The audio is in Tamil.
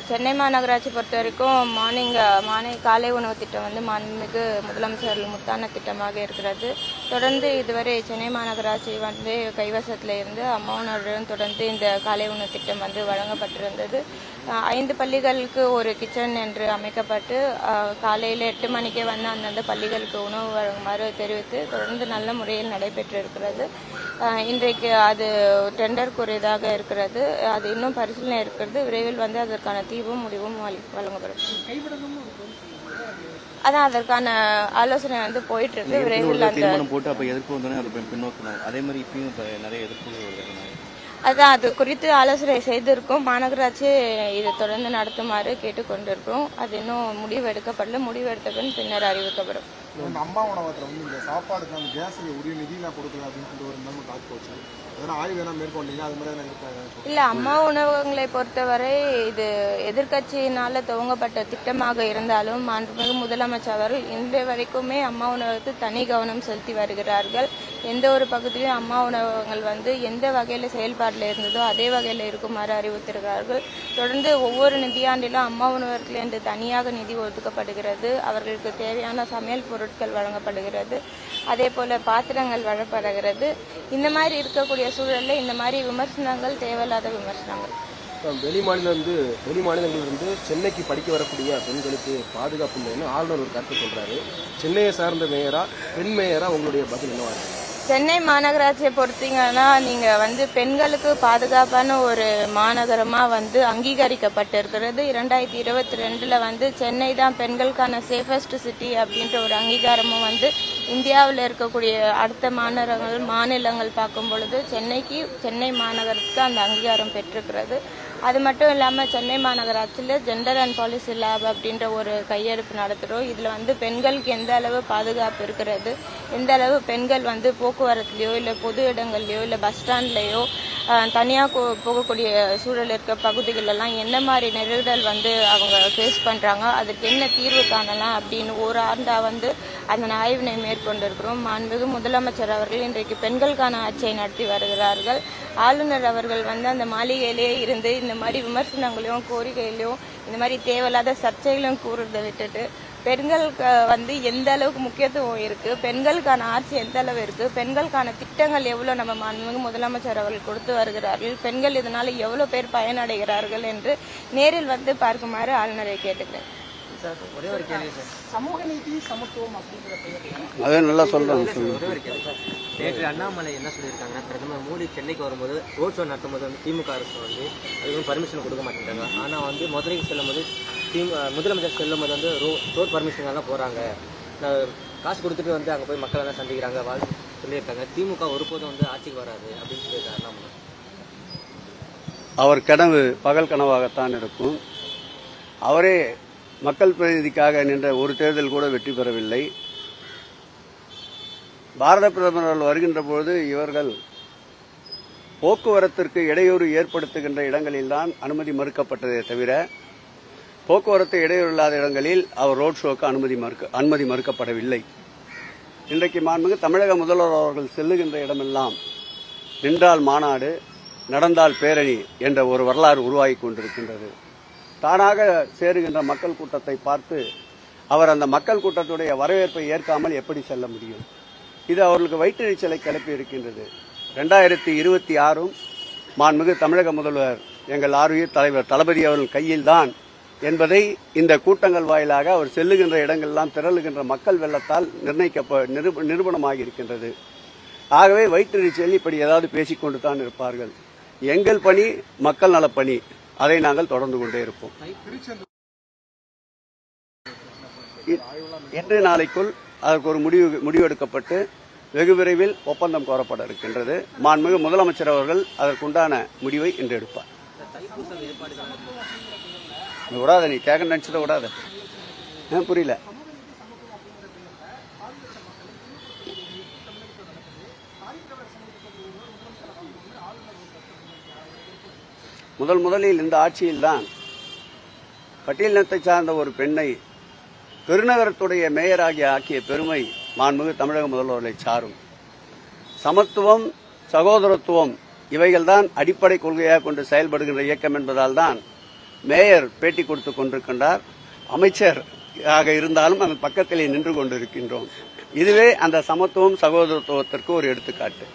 சென்னை மாநகராட்சி பொறுத்த வரைக்கும் மார்னிங் காலை உணவு திட்டம் வந்து மாண்புமிகு முதலமைச்சர் முத்தான திட்டமாக இருக்கிறது. தொடர்ந்து இதுவரை சென்னை மாநகராட்சி வந்து கைவசத்தில் இருந்து அம்மா உணவுடன் தொடர்ந்து இந்த காலை உணவு திட்டம் வந்து வழங்கப்பட்டிருந்தது. 5 பள்ளிகளுக்கு ஒரு கிச்சன் என்று அமைக்கப்பட்டு காலையில் 8 மணிக்கே வந்து அந்தந்த பள்ளிகளுக்கு உணவு வழங்குமாறு தெரிவித்து தொடர்ந்து நல்ல முறையில் நடைபெற்றிருக்கிறது. இன்றைக்கு அது டெண்டருக்குரியதாக இருக்கிறது. அது இன்னும் பரிசீலனை இருக்கிறது. விரைவில் வந்து அதற்கான தீர்வும் முடிவும் வழங்கப்படும். அதான் அதற்கான ஆலோசனை வந்து போயிட்டு இருக்கு. விரைவில் அந்த போட்டு அப்ப எதிர்ப்பு வந்தோடனே பின்னோக்கினாங்க. அதே மாதிரி இப்பயும் நிறைய எதிர்ப்பு. அதான் அது குறித்து ஆலோசனை செய்திருக்கோம். மாநகராட்சி இது தொடர்ந்து நடத்துமாறு கேட்டுக்கொண்டிருக்கிறோம். அது இன்னும் முடிவு எடுக்கப்படல. முடிவு எடுத்த பின்னர் அறிவிக்கப்படும். அம்மா உணவகத்தில் வந்து இந்த சாப்பாடுக்கு அந்த கேஸ் உரிய நிதியெல்லாம் கொடுக்கல அப்படின்னு சொல்லிட்டு ஒரு நம்ம காத்து போச்சு. அதனால் ஆய்வு வேணா மேற்கொண்டீங்க அது மாதிரி இல்லை, அம்மா உணவகங்களை பொறுத்தவரை இது எதிர்கட்சியினால துவங்கப்பட்ட திட்டமாக இருந்தாலும் மாண்புமிகு முதலமைச்சர் அவர்கள் இன்றைய வரைக்குமே அம்மா உணவகத்துக்கு தனி கவனம் செலுத்தி வருகிறார்கள். எந்த ஒரு பகுதியிலும் அம்மா உணவகங்கள் வந்து எந்த வகையில் செயல்பாட்டில் இருந்ததோ அதே வகையில் இருக்குமாறு அறிவித்திருக்கிறார்கள். தொடர்ந்து ஒவ்வொரு நிதியாண்டிலும் அம்மா உணவகத்தில் என்று தனியாக நிதி ஒதுக்கப்படுகிறது. அவர்களுக்கு தேவையான சமையல் பொருட்கள் வழங்கப்படுகிறது. அதே போல பாத்திரங்கள் வழங்கப்படுகிறது. இந்த மாதிரி இருக்கக்கூடிய சூழலில் இந்த மாதிரி விமர்சனங்கள் தேவையில்லாத விமர்சனங்கள். வெளி மாநிலங்களிலிருந்து சென்னைக்கு படிக்க வரக்கூடிய பெண்களுக்கு பாதுகாப்பு இல்லைன்னு ஆளுநர் ஒரு கருத்து சொல்றாரு. சென்னையை சார்ந்த மேயரா பெண் மேயரா உங்களுடைய பதில் என்னவா இருக்கு? சென்னை மாநகராட்சியை பொறுத்தீங்கன்னா நீங்கள் வந்து பெண்களுக்கு பாதுகாப்பான ஒரு மாநகரமாக வந்து அங்கீகரிக்கப்பட்டிருக்கிறது. 2022 வந்து சென்னை தான் பெண்களுக்கான சேஃபஸ்ட் சிட்டி அப்படின்ற ஒரு அங்கீகாரமும் வந்து இந்தியாவில் இருக்கக்கூடிய அடுத்த மாநிலங்கள் பார்க்கும் பொழுது சென்னை மாநகரத்துக்கு அந்த அங்கீகாரம் பெற்றிருக்கிறது. அது மட்டும் இல்லாமல் சென்னை மாநகராட்சியில் ஜெண்டர் அண்ட் பாலிசி லேப் அப்படின்ற ஒரு கையெழுப்பு நடத்துகிறோம். இதில் வந்து பெண்களுக்கு எந்த அளவு பாதுகாப்பு இருக்கிறது, எந்த அளவு பெண்கள் வந்து போக்குவரத்துலையோ இல்லை பொது இடங்கள்லையோ இல்லை பஸ் ஸ்டாண்ட்லேயோ தனியாக போகக்கூடிய சூழல் இருக்க பகுதிகளெல்லாம் என்ன மாதிரி நெருடல் வந்து அவங்க ஃபேஸ் பண்ணுறாங்க, அதுக்கு என்ன தீர்வு காணலாம் அப்படின்னு ஒரு ஆண்டா வந்து அந்த ஆய்வினை மேற்கொண்டிருக்கிறோம். மாண்புமிகு முதலமைச்சர் அவர்கள் இன்றைக்கு பெண்களுக்கான ஆட்சியை நடத்தி வருகிறார்கள். ஆளுநர் அவர்கள் வந்து அந்த மாளிகையிலேயே இருந்து இந்த மாதிரி விமர்சனங்களையும் கோரிக்கைகளையும் இந்த மாதிரி தேவையில்லாத சர்ச்சைகளையும் கூறுறதை விட்டுட்டு பெண்களுக்கு வந்து எந்த அளவுக்கு முக்கியத்துவம் இருக்கு, பெண்களுக்கான ஆட்சி எந்த அளவு இருக்கு, பெண்களுக்கான திட்டங்கள் எவ்வளவு நம்ம மாண்புமிகு முதலமைச்சர் அவர்கள் கொடுத்து வருகிறார்கள், பெண்கள் இதனால எவ்வளவு பேர் பயனடைகிறார்கள் என்று நேரில் வந்து பார்க்குமாறு ஆளுநரை கேட்டுக்கிறேன். ஒரே ஒரு கேள்வி சார். சமூக நீதி சமத்துவம் அப்படிங்கிற பெயர் அதே நல்லா சொல்றாங்க. ஒரே ஒரு கேள்வி சார். நேற்று அண்ணாமலை என்ன சொல்லியிருக்காங்கன்னா, பிரதமர் மோடி சென்னைக்கு வரும்போது ரோட் ஷோ நடத்தும் போது வந்து திமுக அரசு வந்து அதுக்கு பர்மிஷன் கொடுக்க மாட்டேங்கிறாங்க. ஆனால் வந்து மதுரைக்கு செல்லும் போது முதலமைச்சர் செல்லும் போது வந்து ரோட் பர்மிஷனாக தான் போகிறாங்க, காசு கொடுத்துட்டு வந்து அங்கே போய் மக்களை தான் சந்திக்கிறாங்க சொல்லியிருக்காங்க. திமுக ஒருபோதும் வந்து ஆட்சிக்கு வராது அப்படின்னு சொல்லியிருக்காரு அண்ணாமலை. அவர் கனவு பகல் கனவாகத்தான் இருக்கும். அவரே மக்கள் பிரதிநிதிக்காக நின்ற ஒரு தேர்தல் கூட வெற்றி பெறவில்லை. பாரத பிரதமர்கள் வருகின்ற போது இவர்கள் போக்குவரத்திற்கு இடையூறு ஏற்படுத்துகின்ற இடங்களில்தான் அனுமதி மறுக்கப்பட்டதே தவிர போக்குவரத்து இடையூறு இல்லாத இடங்களில் அவர் ரோட் ஷோக்கு அனுமதி மறுக்கப்படவில்லை. இன்றைக்கு மாண்புமிகு தமிழக முதல்வர் அவர்கள் செல்லுகின்ற இடமெல்லாம் நின்றால் மாநாடு, நடந்தால் பேரணி என்ற ஒரு வரலாறு உருவாகி கொண்டிருக்கின்றது. தானாக சேருகின்ற மக்கள் கூட்டத்தை பார்த்து அவர் அந்த மக்கள் கூட்டத்துடைய வரவேற்பை ஏற்காமல் எப்படி செல்ல முடியும்? இது அவர்களுக்கு வயிற்றெரிச்சலை கிளப்பி இருக்கின்றது. 2026 மாண்புமிகு தமிழக முதல்வர் எங்கள் ஆர்வீர் தலைவர் தளபதி அவர்கள் கையில்தான் என்பதை இந்த கூட்டங்கள் வாயிலாக அவர் செல்லுகின்ற இடங்களெல்லாம் திரளுகின்ற மக்கள் வெள்ளத்தால் நிரூபணமாகி இருக்கின்றது. ஆகவே வயிற்றெரிச்சல் இப்படி ஏதாவது பேசிக்கொண்டு தான் இருப்பார்கள். எங்கள் பணி மக்கள் நலப்பணி, அதை நாங்கள் தொடர்ந்து கொண்டே இருப்போம். இன்று நாளைக்குள் அதற்கு ஒரு முடிவெடுக்கப்பட்டு வெகு விரைவில் ஒப்பந்தம் கோரப்பட இருக்கின்றது. மாண்புமிகு முதலமைச்சர் அவர்கள் அதற்குண்டான முடிவை இன்று எடுப்பார். விடாத, நீ கேட்க நினைச்சத விடாத. புரியல. முதலில் இந்த ஆட்சியில்தான் பட்டியலினத்தை சார்ந்த ஒரு பெண்ணை பெருநகரத்துடைய மேயராகி ஆக்கிய பெருமை மாண்புமிகு தமிழக முதல்வர்களை சாரும். சமத்துவம் சகோதரத்துவம் இவைகள்தான் அடிப்படை கொள்கையாக கொண்டு செயல்படுகின்ற இயக்கம் என்பதால் தான் மேயர் பேட்டி கொடுத்து கொண்டிருக்கின்றார். அமைச்சர் ஆக இருந்தாலும் அந்த பக்கத்திலே நின்று கொண்டிருக்கின்றோம். இதுவே அந்த சமத்துவம் சகோதரத்துவத்திற்கு ஒரு எடுத்துக்காட்டு.